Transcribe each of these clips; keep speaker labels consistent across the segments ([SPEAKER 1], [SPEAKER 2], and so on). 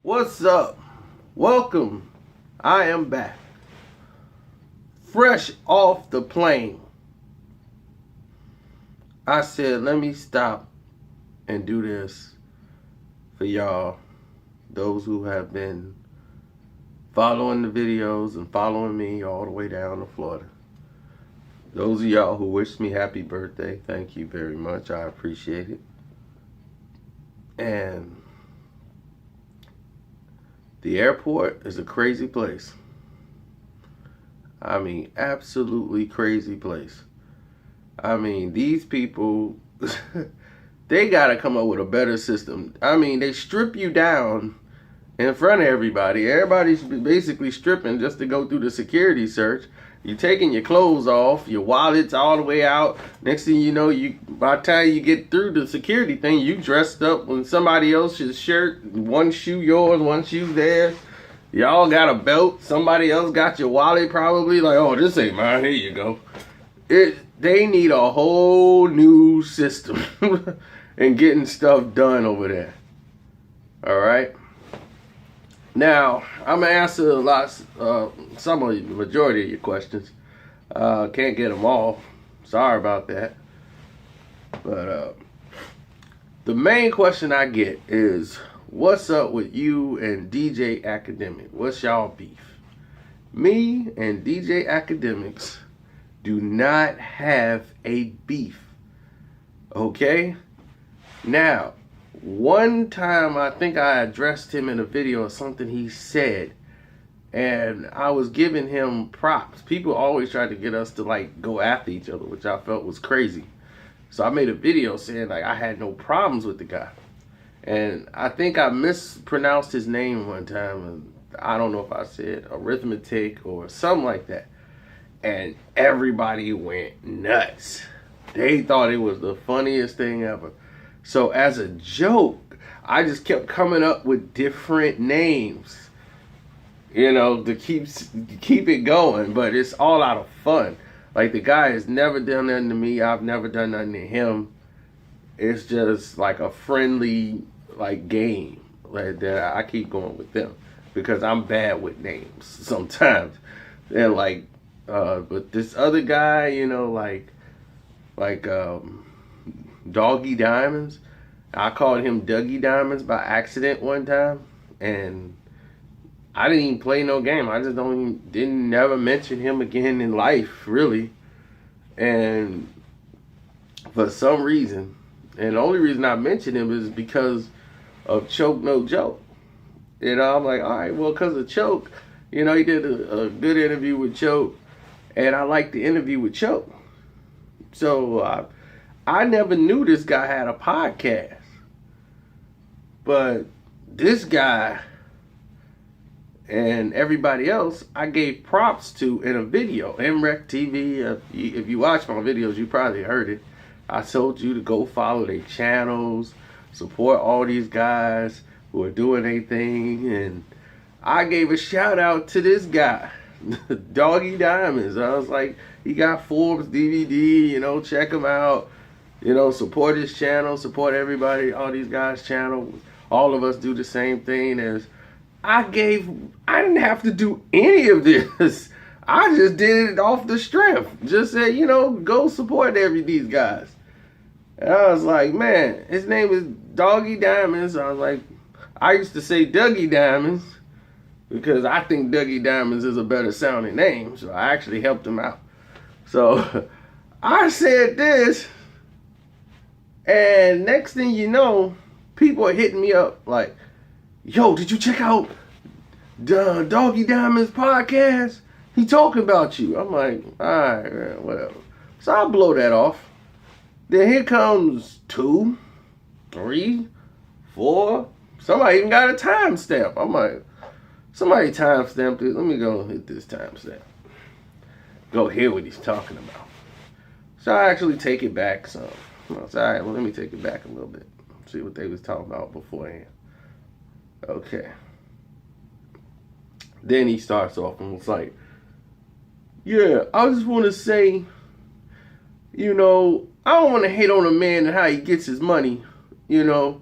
[SPEAKER 1] What's up? Welcome. I am back. Fresh off the plane. I said, let me stop and do this for y'all. Those who have been following the videos and following me all the way down to Florida. Those of y'all who wished me happy birthday, thank you very much. I appreciate it. And the airport is a crazy place. I mean, absolutely crazy place. I mean, these people, they gotta come up with a better system. I mean, they strip you down in front of everybody. Everybody's basically stripping just to go through the security search. You're taking your clothes off, your wallets all the way out. Next thing you know, by the time you get through the security thing, you dressed up in somebody else's shirt. One shoe yours, one shoe theirs. Y'all got a belt. Somebody else got your wallet probably. Like, oh, this ain't mine. Here you go. They need a whole new system in getting stuff done over there. All right. Now, I'm going to answer some of the majority of your questions. Can't get them all. Sorry about that. But the main question I get is, what's up with you and DJ Academic? What's y'all beef? Me and DJ Academics do not have a beef. Okay? Now, one time I think I addressed him in a video or something he said, and I was giving him props. People always try to get us to like go after each other, which I felt was crazy. So I made a video saying like I had no problems with the guy. And I think I mispronounced his name one time. I don't know if I said arithmetic or something like that. And everybody went nuts. They thought it was the funniest thing ever. So as a joke, I just kept coming up with different names, you know, to keep it going. But it's all out of fun. Like, the guy has never done nothing to me. I've never done nothing to him. It's just like a friendly, like, game. Like, that I keep going with them because I'm bad with names sometimes. And like, but this other guy, you know, like Doggy Diamonds. I called him Dougie Diamonds by accident one time, and I didn't even play no game. I just didn't never mention him again in life, really. And for some reason, and the only reason I mentioned him is because of Choke No Joke. You know, I'm like, all right, well, because of Choke, you know, he did a good interview with Choke, and I liked the interview with Choke. So I never knew this guy had a podcast. But this guy and everybody else, I gave props to in a video. MREC TV, if you watch my videos, you probably heard it. I told you to go follow their channels, support all these guys who are doing their thing. And I gave a shout out to this guy, Doggy Diamonds. I was like, he got Forbes DVD, you know, check him out. You know, support his channel, support everybody, all these guys' channels. All of us do the same thing. As I didn't have to do any of this. I just did it off the strength. Just said, you know, go support these guys. And I was like, man, his name is Doggy Diamonds. I was like, I used to say Dougie Diamonds because I think Dougie Diamonds is a better sounding name. So I actually helped him out. So I said this. And next thing you know, people are hitting me up like, yo, did you check out the Doggy Diamonds podcast? He talking about you. I'm like, all right, man, whatever. So I blow that off. Then here comes 2, 3, 4. Somebody even got a timestamp. I'm like, somebody timestamped it. Let me go hit this timestamp. Go hear what he's talking about. So I actually take it back some. I said, all right, well, let me take it back a little bit. See what they was talking about beforehand. Okay. Then he starts off and was like, yeah, I just want to say, you know, I don't want to hate on a man and how he gets his money, you know.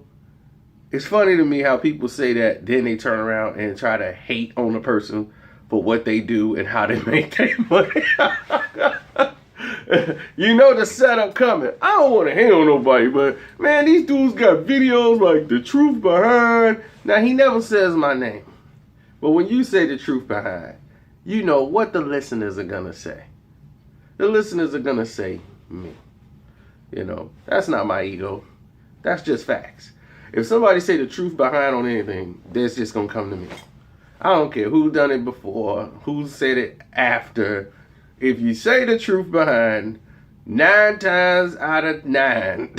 [SPEAKER 1] it's funny to me how people say that, then they turn around and try to hate on the person for what they do and how they make their money. You know the setup coming. I don't want to hate on nobody, but man, these dudes got videos like the truth behind. Now, he never says my name, but when you say the truth behind, you know what the listeners are gonna say. The listeners are gonna say me. You know, that's not my ego. That's just facts. If somebody say the truth behind on anything, that's just gonna come to me. I don't care who done it before, who said it after. If you say the truth behind, 9 times out of 9,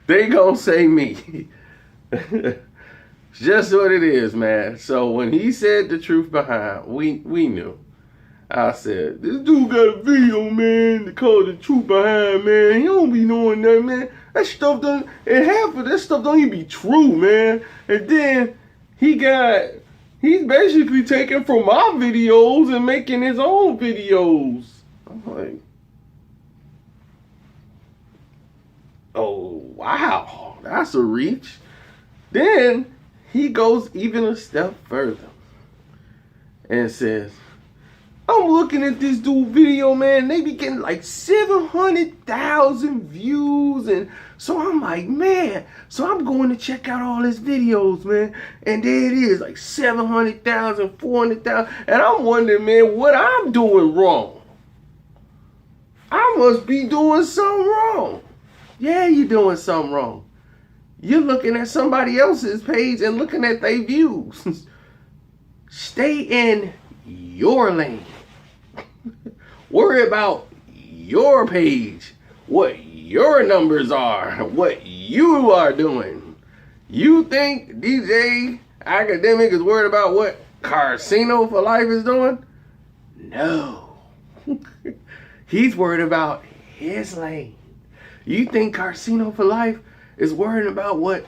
[SPEAKER 1] they gonna say me. Just what it is, man. So when he said the truth behind, we knew. I said, this dude got a video, man, to call the truth behind, man. He don't be knowing that, man. That stuff don't, and half of that stuff don't even be true, man. And then he's basically taking from my videos and making his own videos. I'm like, oh, wow, that's a reach. Then he goes even a step further and says, I'm looking at this dude video, man. They be getting like 700,000 views. And so I'm like, man, so I'm going to check out all his videos, man. And there it is, like 700,000, 400,000. And I'm wondering, man, what I'm doing wrong. I must be doing something wrong. Yeah, you're doing something wrong. You're looking at somebody else's page and looking at their views. Stay in your lane. Worry about your page, what your numbers are, what you are doing. You think DJ Academic is worried about what Karceno for Life is doing? No. He's worried about his lane. You think Karceno for Life is worried about what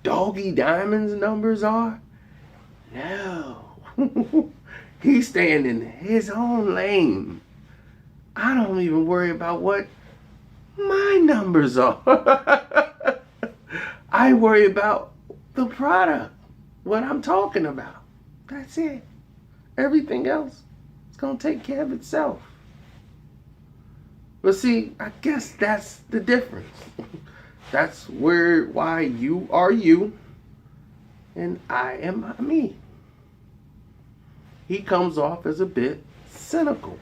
[SPEAKER 1] Doggy Diamond's numbers are? No. He's staying in his own lane. I don't even worry about what my numbers are. I worry about the product, what I'm talking about. That's it. Everything else is going to take care of itself. But see, I guess that's the difference. That's why you are you and I am me. He comes off as a bit cynical,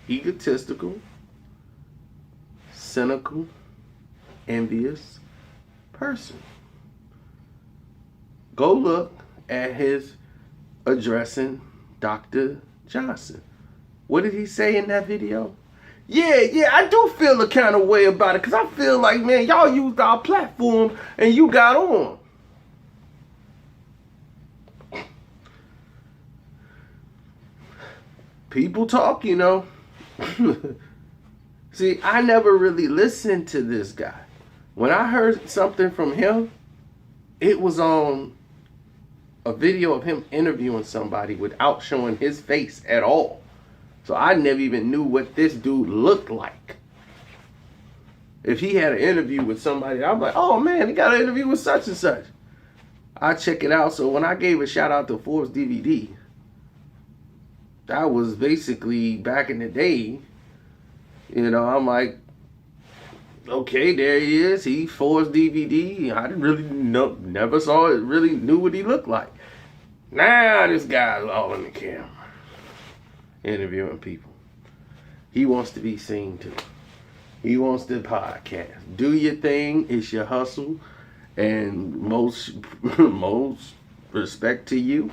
[SPEAKER 1] egotistical, cynical, envious person. Go look at his addressing Dr. Johnson. What did he say in that video? Yeah, I do feel a kind of way about it because I feel like, man, y'all used our platform and you got on. People talk, you know. See, I never really listened to this guy. When I heard something from him, it was on a video of him interviewing somebody without showing his face at all. So I never even knew what this dude looked like. If he had an interview with somebody, I'm like, oh man, he got an interview with such and such. I check it out. So when I gave a shout out to Forbes DVD, that was basically back in the day. You know, I'm like, okay, there he is. He Forbes DVD. I didn't really know, never saw it, really knew what he looked like. Now this guy's all in the camera, interviewing people. He wants to be seen too. He wants to podcast. Do your thing. It's your hustle. And most respect to you.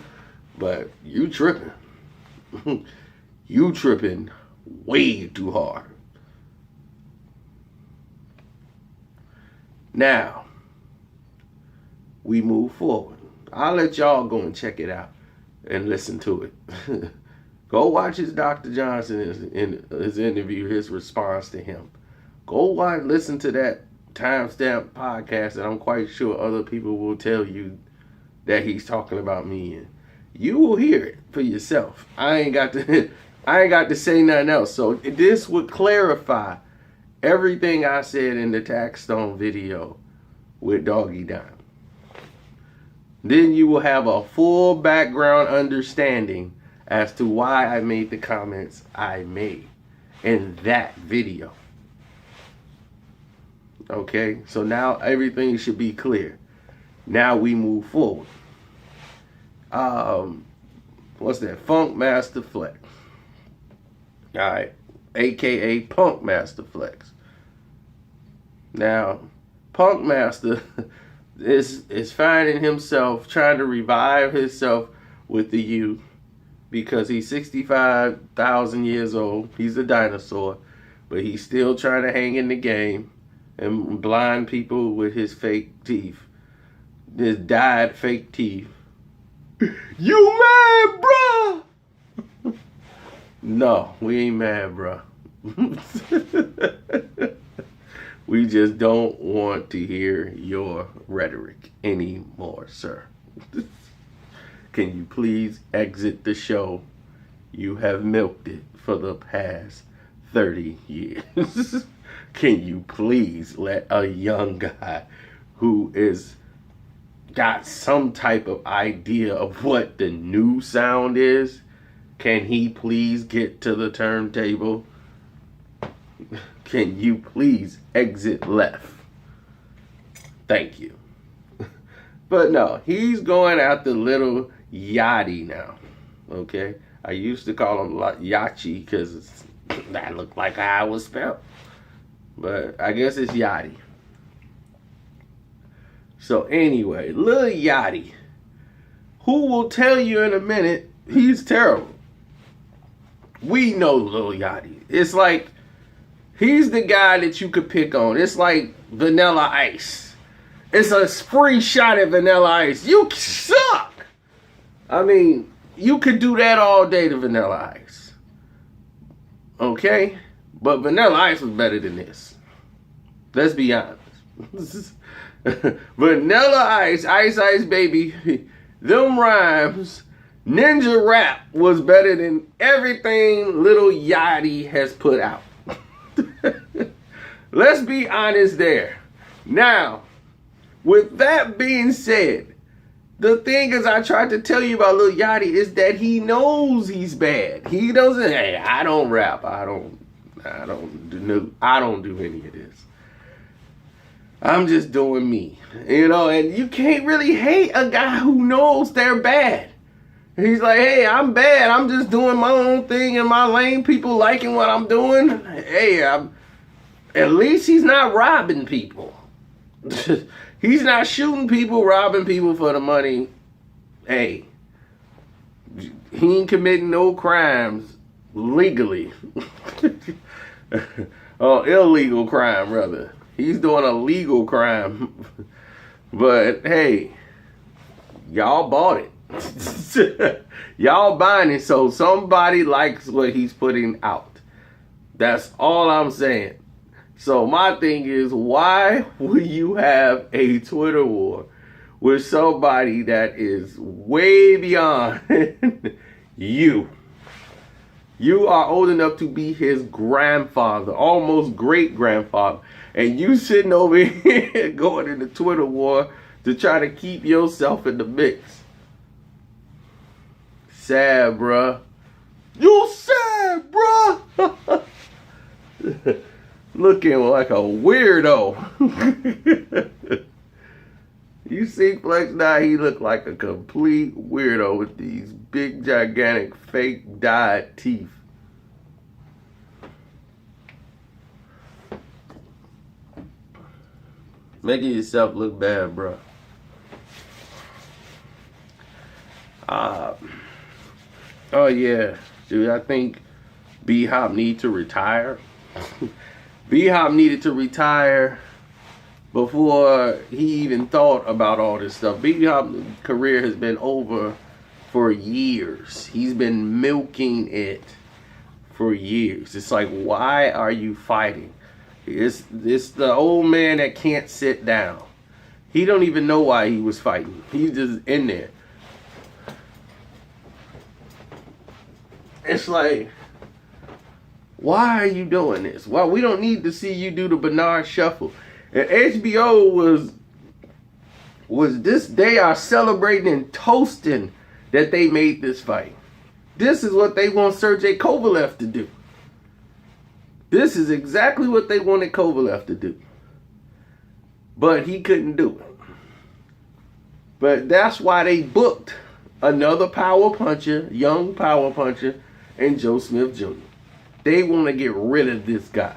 [SPEAKER 1] But you tripping. You tripping way too hard. Now, we move forward. I'll let y'all go and check it out and listen to it. Go watch his Dr. Johnson in his interview, his response to him. Go watch, listen to that timestamp podcast that I'm quite sure other people will tell you that he's talking about me in. You will hear it for yourself. I ain't got to say nothing else. So this would clarify everything I said in the Tax Stone video with Doggy Dime. Then you will have a full background understanding as to why I made the comments I made in that video. Okay, so now everything should be clear. Now we move forward. What's that? Funk Master Flex. Alright, aka Punk Master Flex. Now, Punk Master is finding himself trying to revive himself with the youth because he's 65,000 years old. He's a dinosaur, but he's still trying to hang in the game and blind people with his fake teeth. His dyed fake teeth. You mad, bruh? No, we ain't mad, bruh. We just don't want to hear your rhetoric anymore, sir. Can you please exit the show? You have milked it for the past 30 years. Can you please let a young guy who is got some type of idea of what the new sound is, can he please get to the turntable? Can you please exit left? Thank you. But no, he's going after little Yachty now. Okay? I used to call him Yachi because that looked like how it was spelled. But I guess it's Yachty. So anyway, Lil Yachty, who will tell you in a minute, he's terrible. We know Lil Yachty. It's like, he's the guy that you could pick on. It's like Vanilla Ice. It's a free shot at Vanilla Ice. You suck! I mean, you could do that all day to Vanilla Ice. Okay? But Vanilla Ice was better than this. Let's be honest. Vanilla Ice, Ice Ice Baby, them rhymes, Ninja Rap was better than everything Little Yachty has put out. Let's be honest there. Now, with that being said, the thing is I tried to tell you about Lil Yachty is that he knows he's bad. He doesn't, hey, I don't rap. I don't do any of this. I'm just doing me, you know, and you can't really hate a guy who knows they're bad. He's like, hey, I'm bad. I'm just doing my own thing in my lane. People liking what I'm doing. Hey, at least he's not robbing people. He's not shooting people, robbing people for the money. Hey, he ain't committing no crimes legally. Or illegal crime, rather. He's doing a legal crime. But, hey, y'all bought it. Y'all buying it, so somebody likes what he's putting out. That's all I'm saying. So my thing is, why would you have a Twitter war with somebody that is way beyond you? You are old enough to be his grandfather, almost great-grandfather. And you sitting over here going in the Twitter war to try to keep yourself in the mix. Sad, bruh. You sad, bruh. Looking like a weirdo. You see Flex now, he look like a complete weirdo with these big, gigantic, fake dyed teeth. Making yourself look bad, bro. Oh yeah, dude, I think B-Hop need to retire. B-Hop needed to retire before he even thought about all this stuff. B-Hop's career has been over for years. He's been milking it for years. It's like, why are you fighting? It's the old man that can't sit down. He don't even know why he was fighting. He's just in there. It's like, Why are you doing this? Well, we don't need to see you do the Bernard Shuffle. And HBO was this, they are celebrating and toasting that they made this fight. This is what they want Sergey Kovalev to do. This is exactly what they wanted Kovalev to do. But he couldn't do it. But that's why they booked another power puncher, young power puncher, and Joe Smith Jr. They want to get rid of this guy.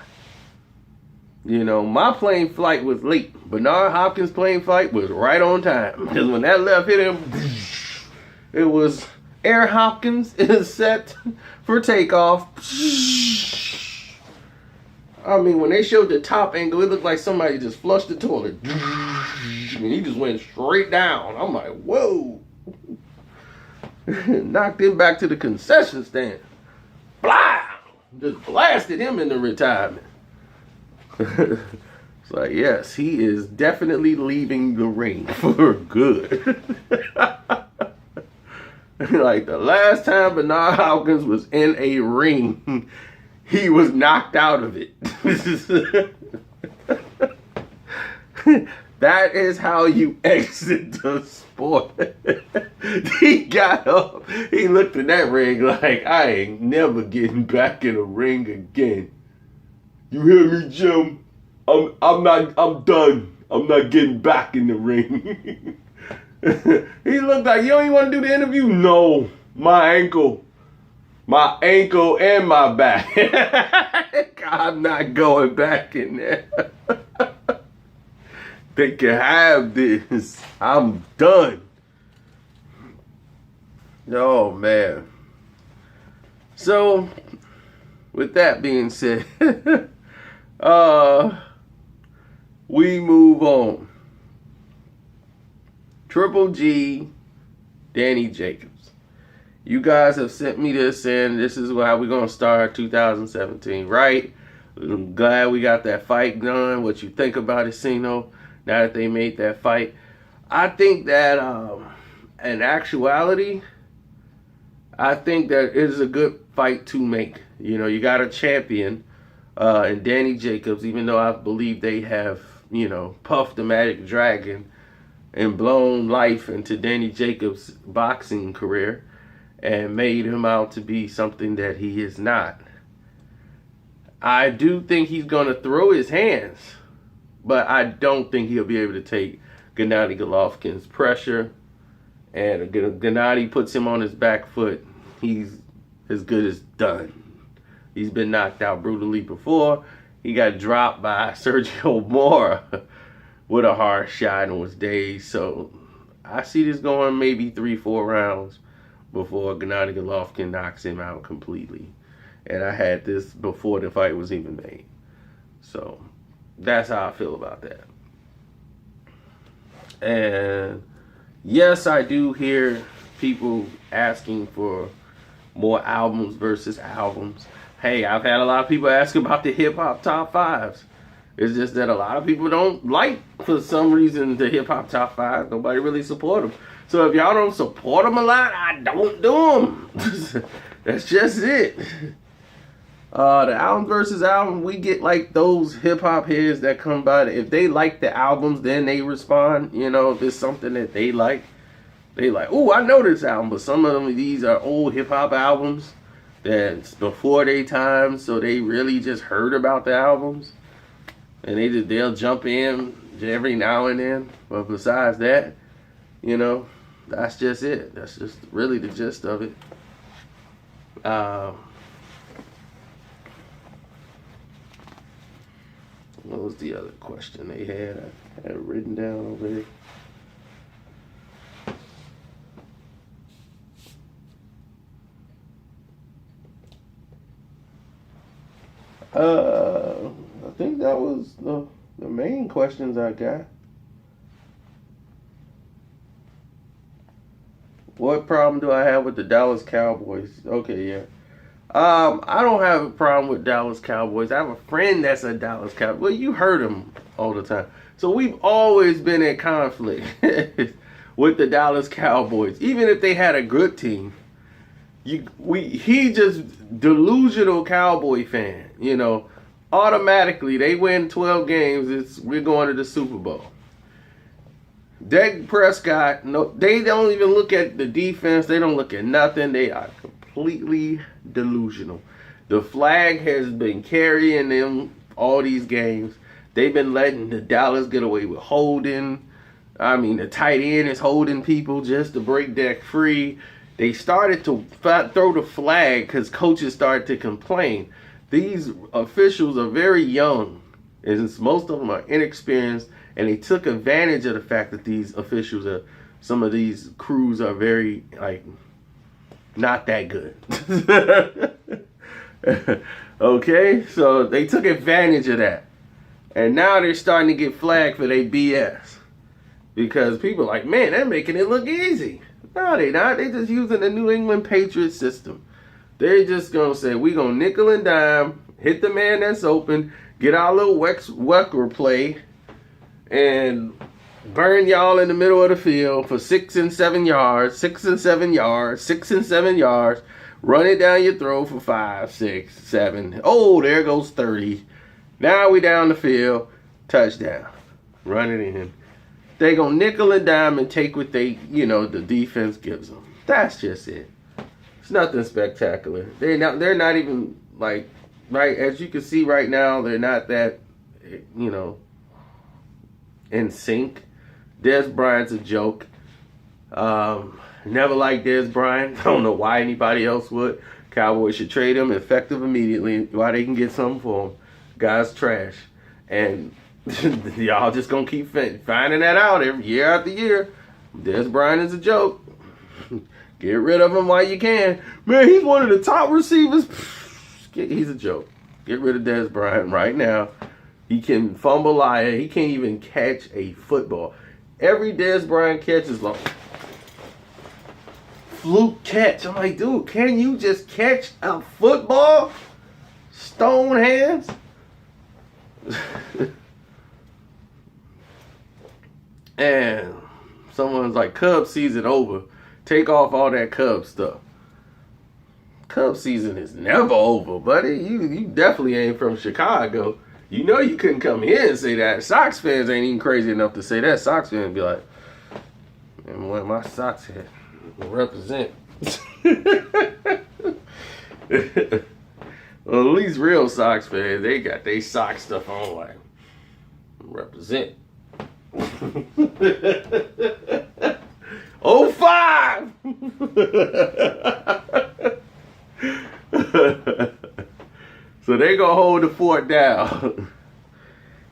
[SPEAKER 1] You know, my plane flight was late. Bernard Hopkins' plane flight was right on time. Because when that left hit him, it was Air Hopkins is set for takeoff. I mean, when they showed the top angle, it looked like somebody just flushed the toilet. And he just went straight down. I'm like, whoa. Knocked him back to the concession stand. Blah! Just blasted him into retirement. It's like, yes, he is definitely leaving the ring for good. Like the last time Bernard Hopkins was in a ring, he was knocked out of it. That is how you exit the sport. He got up, he looked at that ring like, I ain't never getting back in a ring again. You hear me, Jim? I'm done. I'm not getting back in the ring. He looked like, you don't even want to do the interview? No, my ankle and my back. I'm not going back in there. They can have this. I'm done. Oh, man. So, with that being said, we move on. Triple G, Danny Jacobs. You guys have sent me this in. This is how we're going to start 2017, right? I'm glad we got that fight done. What you think about it, Sino? Now that they made that fight, I think that in actuality, I think that it is a good fight to make. You know, you got a champion in Danny Jacobs, even though I believe they have, you know, puffed the Magic Dragon and blown life into Danny Jacobs' boxing career and made him out to be something that he is not. I do think he's going to throw his hands, but I don't think he'll be able to take Gennady Golovkin's pressure. And if Gennady puts him on his back foot, he's as good as done. He's been knocked out brutally before. He got dropped by Sergio Mora with a hard shot and was dazed. So I see this going maybe 3-4 rounds before Gennady Golovkin knocks him out completely. And I had this before the fight was even made. So that's how I feel about that. And yes, I do hear people asking for more albums versus albums. Hey, I've had a lot of people ask about the hip-hop top fives. It's just that a lot of people don't like, for some reason, the hip-hop top five. Nobody really support them. So if y'all don't support them a lot, I don't do them. That's just it. The album versus album, we get like those hip-hop heads that come by. If they like the albums, then they respond. You know, if it's something that they like, oh, I know this album. But some of them, these are old hip-hop albums that's before their time, so they really just heard about the albums. And they'll jump in every now and then. But besides that, you know, that's just it. That's just really the gist of it. What was the other question they had? I had it written down over here. I think that was the main questions I got. What problem do I have with the Dallas Cowboys? Okay, yeah. I don't have a problem with Dallas Cowboys. I have a friend that's a Dallas Cowboy. Well, you heard him all the time. So we've always been in conflict with the Dallas Cowboys. Even if they had a good team, He just delusional Cowboy fan. You know, automatically they win 12 games. We're going to the Super Bowl. Dak Prescott, no, they don't even look at the defense. They don't look at nothing. They are completely delusional. The flag has been carrying them all these games. They've been letting the Dallas get away with holding. I mean, the tight end is holding people just to break Dak free. They started to throw the flag because coaches started to complain. These officials are very young, and most of them are inexperienced, and they took advantage of the fact that these officials some of these crews are very, like, not that good. Okay, so they took advantage of that. And now they're starting to get flagged for their BS. Because people are like, man, they're making it look easy. No, they not. They just using the New England Patriots system. They're just going to say, we're going to nickel and dime, hit the man that's open, get our little Wecker play, and burn y'all in the middle of the field for 6 and 7 yards, 6 and 7 yards, 6 and 7 yards, run it down your throat for 5, 6, 7. Oh, there goes 30. Now we down the field, touchdown, run it in. They gonna nickel and dime and take what the defense gives them. That's just it. It's nothing spectacular. They're not even, like, right, as you can see right now, they're not that, in sync. Dez Bryant's a joke. Never liked Dez Bryant. I don't know why anybody else would. Cowboys should trade him effective immediately while they can get something for him. Guy's trash. And y'all just gonna keep finding that out every year after year. Dez Bryant is a joke. Get rid of him while you can. Man, he's one of the top receivers. He's a joke. Get rid of Dez Bryant right now. He can fumble liar. He can't even catch a football. Every Dez Bryant catch is like fluke catch. I'm like, dude, can you just catch a football? Stone hands? And someone's like, Cubs season over. Take off all that Cubs stuff. Cubs season is never over, buddy. You definitely ain't from Chicago. You know you couldn't come here and say that. Sox fans ain't even crazy enough to say that. Sox fans be like, man, what my Sox hat represent. Well, at least real Sox fans, they got their Sox stuff on, like, represent. 05! So they gonna hold the fort down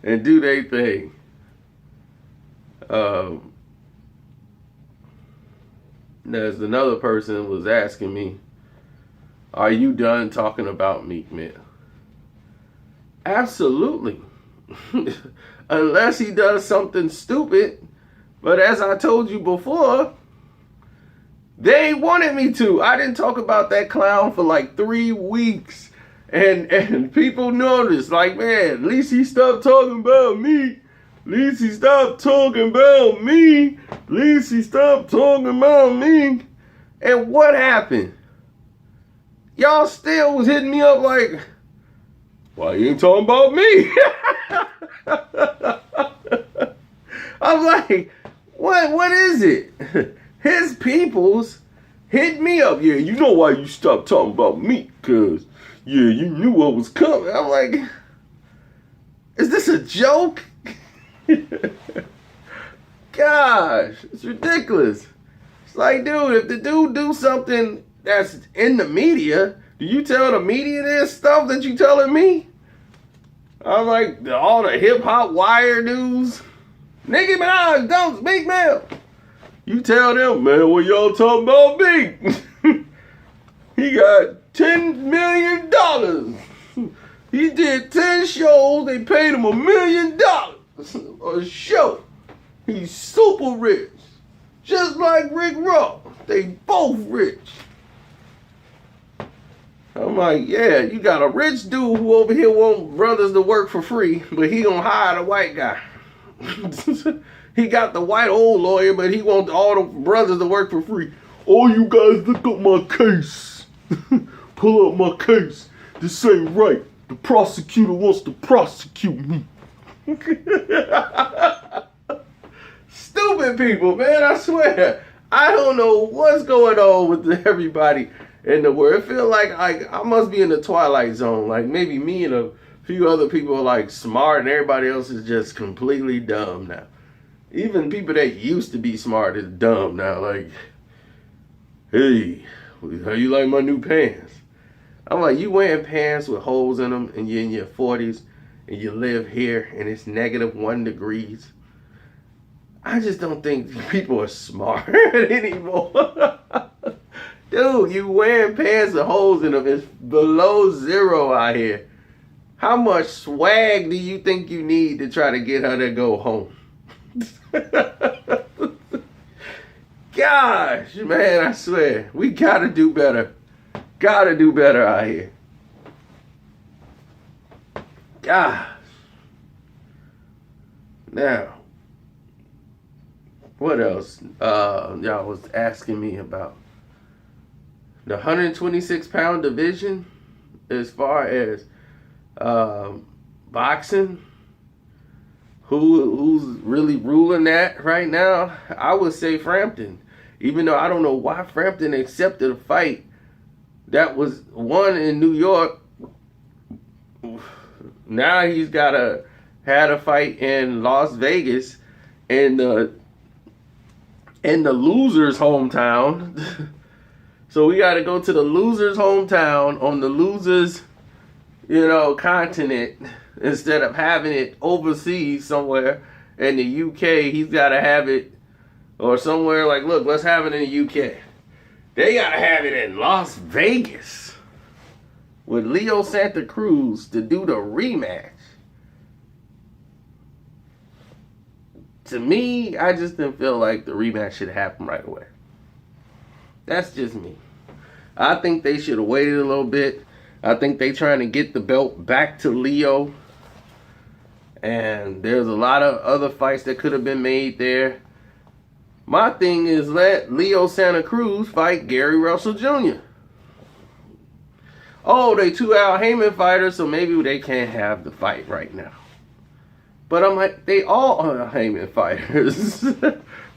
[SPEAKER 1] and do their thing. There's another person was asking me, are you done talking about Meek Mill? Absolutely. Unless he does something stupid. But as I told you before, they wanted me to. I didn't talk about that clown for like 3 weeks. And people noticed, like, man, at least he stopped talking about me. At least he stopped talking about me. At least he stopped talking about me. And what happened? Y'all still was hitting me up like, why you ain't talking about me? I'm like, what is it? His peoples hit me up. Yeah, you know why you stopped talking about me? Because, yeah, you knew what was coming. I'm like, is this a joke? Gosh, it's ridiculous. It's like, dude, if the dude do something that's in the media, do you tell the media this stuff that you telling me? I'm like, all the hip-hop wire news. Nicki Minaj dumps Meek Mill. You tell them, man, what y'all talking about me? He got $10 million. He did 10 shows. They paid him $1 million a show. He's super rich. Just like Rick Ross. They both rich. I'm like, yeah, you got a rich dude who over here want brothers to work for free, but he gonna hire the white guy. He got the white old lawyer, but he wants all the brothers to work for free. Oh, you guys look at my case. Pull up my case. This ain't right. The prosecutor wants to prosecute me. Stupid people, man, I swear. I don't know what's going on with everybody in the world. It feels like I must be in the Twilight Zone. Like maybe me and a few other people are like smart and everybody else is just completely dumb now. Even people that used to be smart is dumb now. Like, hey, how you like my new pants? I'm like, you wearing pants with holes in them and you're in your 40s and you live here and it's -1 degrees. I just don't think people are smart anymore. Dude, you wearing pants with holes in them. It's below 0 out here. How much swag do you think you need to try to get her to go home? Gosh, man, I swear. We gotta do better. Gotta do better out here. Gosh. Now, what else? Y'all was asking me about the 126-pound division as far as boxing. Who's really ruling that right now? I would say Frampton. Even though I don't know why Frampton accepted a fight that was won in New York. Now he's had a fight in Las Vegas in the loser's hometown. So we got to go to the loser's hometown on the loser's, continent instead of having it overseas somewhere in the UK. He's got to have it or somewhere like, look, let's have it in the UK. They got to have it in Las Vegas with Leo Santa Cruz to do the rematch. To me, I just didn't feel like the rematch should happen right away. That's just me. I think they should have waited a little bit. I think they trying to get the belt back to Leo. And there's a lot of other fights that could have been made there. My thing is let Leo Santa Cruz fight Gary Russell Jr. Oh, they 2 Al Heyman fighters, so maybe they can't have the fight right now. But I'm like, they all are Heyman fighters.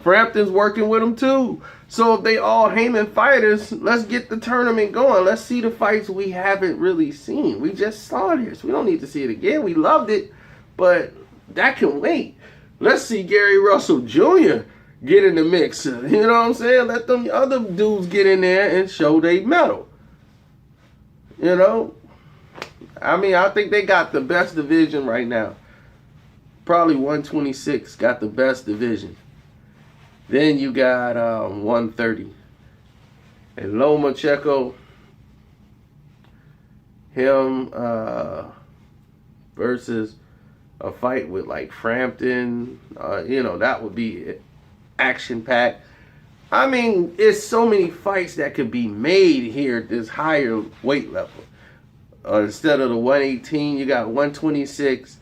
[SPEAKER 1] Frampton's working with them too. So if they all Heyman fighters, let's get the tournament going. Let's see the fights we haven't really seen. We just saw this. We don't need to see it again. We loved it, but that can wait. Let's see Gary Russell Jr. get in the mix. You know what I'm saying? Let them other dudes get in there and show they mettle. I mean, I think they got the best division right now. Probably 126 got the best division. Then you got 130. And Lomachenko, him versus a fight with like Frampton, that would be action-packed. I mean, it's so many fights that could be made here at this higher weight level. Instead of the 118, you got 126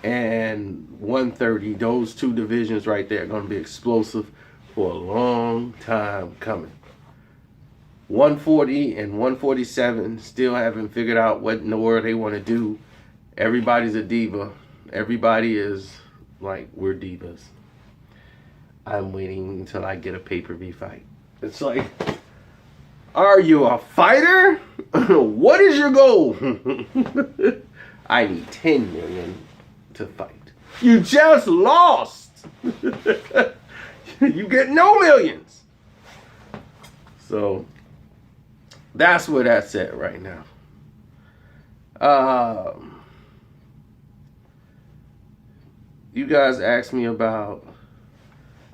[SPEAKER 1] and 130. Those two divisions right there are going to be explosive for a long time coming. 140 and 147 still haven't figured out what in the world they want to do. Everybody's a diva. Everybody is like, we're divas. I'm waiting until I get a pay-per-view fight. It's like, are you a fighter? What is your goal? I need 10 million to fight. You just lost. You get no millions. So that's where that's at right now. You guys asked me about,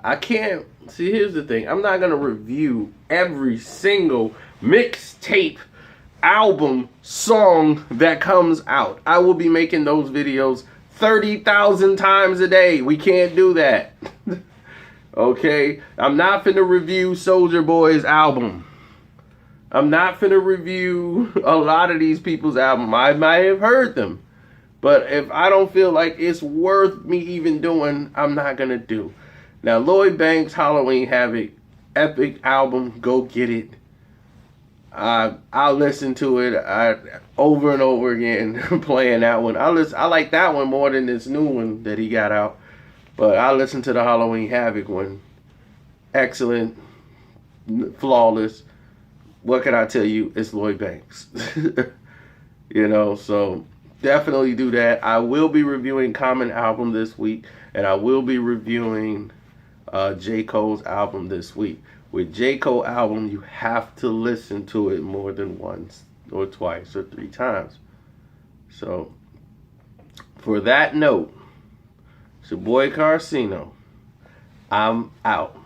[SPEAKER 1] I can't, see, here's the thing. I'm not going to review every single mixtape, album, song that comes out. I will be making those videos 30,000 times a day. We can't do that. Okay? I'm not finna review Soulja Boy's album. I'm not finna review a lot of these people's album. I might have heard them. But if I don't feel like it's worth me even doing, I'm not gonna do. Now, Lloyd Banks' Halloween Havoc, epic album, go get it. I'll listen to it over and over again, playing that one. I like that one more than this new one that he got out. But I listen to the Halloween Havoc one. Excellent, flawless. What can I tell you? It's Lloyd Banks. So definitely do that. I will be reviewing Common album this week, and I will be reviewing J. Cole's album this week. With J. Cole album, you have to listen to it more than once or twice or 3 times. So, for that note, it's your boy Karceno. I'm out.